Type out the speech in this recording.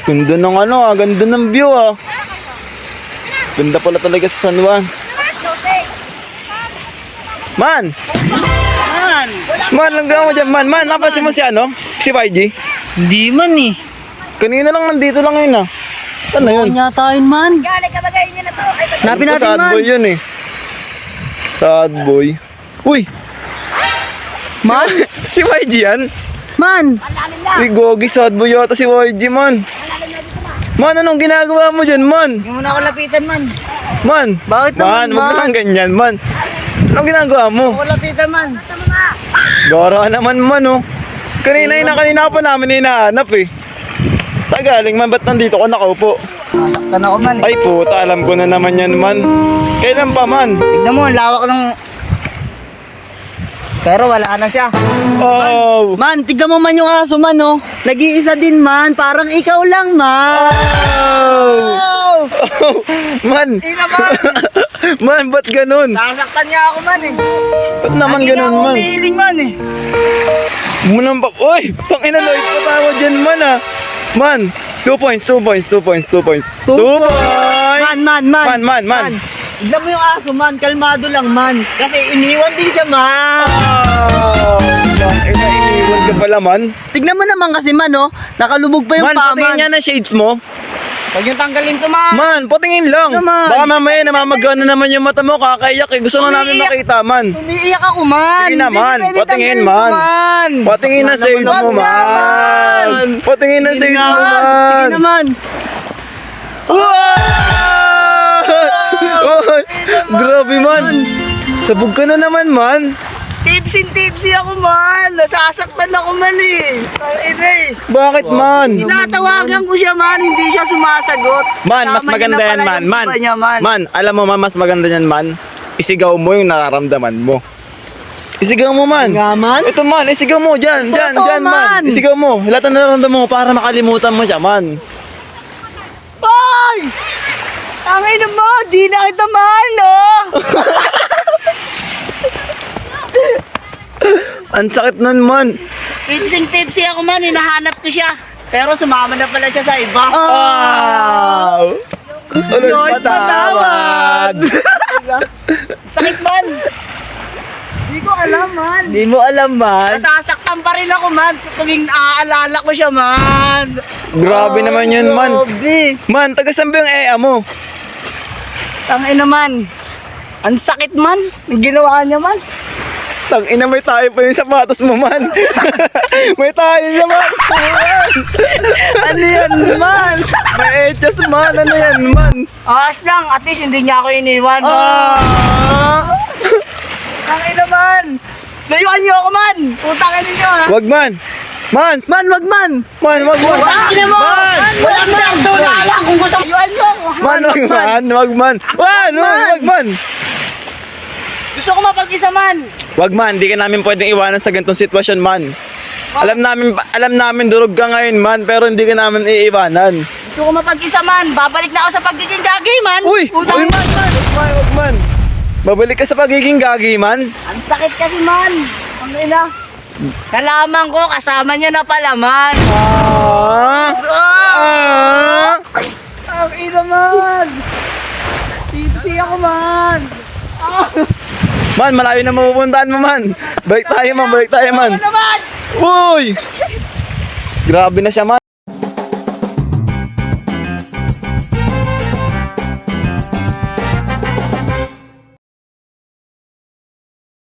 Ganda ng ganda ng view Ganda pala talaga sa San Juan. Man! Man, langgang mo dyan, man. Man, napansin mo si Si YG? Hindi man eh. Kanina lang nandito lang ngayon Ano yun? Kanyatain man. Hanapin natin Sad man. boy yun Sad boy. Uy! Man? Si YG yan? Man! Uy, gogi sad boy yata si YG, man. Man, anong ginagawa mo dyan, man? Hindi mo na ako lapitan man. Man! Bakit naman, Man, huwag man? lang ganyan, man. Anong ginagawa mo? Ako lapitan man. Gara naman, man, Kanina pa namin hinahanap, Saan galing, man? Ba't nandito ka nakaupo? Masaktan ako man eh. Ay, puta, alam ko na naman yan, man. Kailan pa, man? Tignan mo, ang lawak ng... Pero wala na siya. Oh! Man, tignan mo man yung aso man Nag-iisa din man, parang ikaw lang man. Oh! Man! Hindi naman. Man, ba't ganun? Sasaktan niya ako man eh. Ba't naman Lagi na ganun, ako man? umiiling man eh. Munang ba? Uy! Tangina, Lloyd, patawa dyan, man, Man! 2 points, 2 points, 2 points, 2 points. 2 points! Man! Tignan mo yung aso man, kalmado lang man. Kasi iniwan din siya man. Iniwan ka pala, man. Tignan mo naman kasi man nakalubog pa yung Man, paa patingin man. niya na shades mo. Huwag yung tanggalin to man. Man, patingin lang. Naman. Baka mamaya namamagana naman yung mata mo, kakaiyak Gusto na namin Umiiyak. makita, man. Umiiyak ako man. Sige naman, Hindi pwede patingin, tanggalin man. to, man. Patingin na shades mo, Wag man. naman. Patingin na Sige shades mo, naman. man. Sige naman. Wow! Grabe, man. Sabog ka na naman, man. Tipsy ako man. Nasasaktan ako man eh. Tangina eh. Bakit, man? Tinatawagan ko siya man, hindi siya sumasagot. Man, mas Kasama niya maganda na yan, pala man. yung Man, iba niya, man. man, alam mo, man, mas maganda yan, man. Isigaw mo yung nararamdaman mo. Isigaw mo, man. Nga man? Ito, man, isigaw mo, dyan, Totoo, man. man. Isigaw mo, lahat ng nararamdaman mo para makalimutan mo siya, man. Ay! Tangina mo, di na kita mahal, Ang sakit nun, man. Tipsy ako man, hinahanap ko siya. Pero sumama na pala siya sa iba. Wow! Ulit Lord, patawad! Sakit man. Di ko alam man. Di mo alam, man. Nasasaktan pa rin ako man sa tuwing naaalala ko siya man. Grabe naman yun, man. Grabe. Man, taga-saan ba yung EA mo? Tangina man. Ang sakit man. Ang ginawa niya man. Tangina, may tayo pa yung sapatos mo, man. May tayo yung sapatos mo, man. Ano yan man? May etchas, man. Ano yan, man? Ayos lang. At least hindi niya ako iniwan. Tangina man. Layuan niyo ako man. Putangin niyo ha. Wag, man. Man, Man, wag man. man, wag, man. Tangina mo. Man, Wala mo lang doon na alam kung gusto. Layuan niyo ako. man, wag, man. Wag, man. Man, wag, man. Gusto ko mapag-isa man. Wag, man. Di ka namin pwedeng iwanan sa ganitong sitwasyon, man. Alam namin durog ka ngayon, man, pero hindi ka namin iiwanan. Gusto ko mapag-isa man. Babalik na ako sa pagiging gagi man. Uy, Putangin man, man. Wag, man. Babalik ka sa pagiging gagi, man. Ang sakit kasi man. Ang ina. Kalaman ko, kasama niya na pala man. Ang ina man. Tipsy ako man. Man, malayo na mapupuntahan mo, man. Balik tayo, man. Ano naman? Uy! Grabe na siya, man.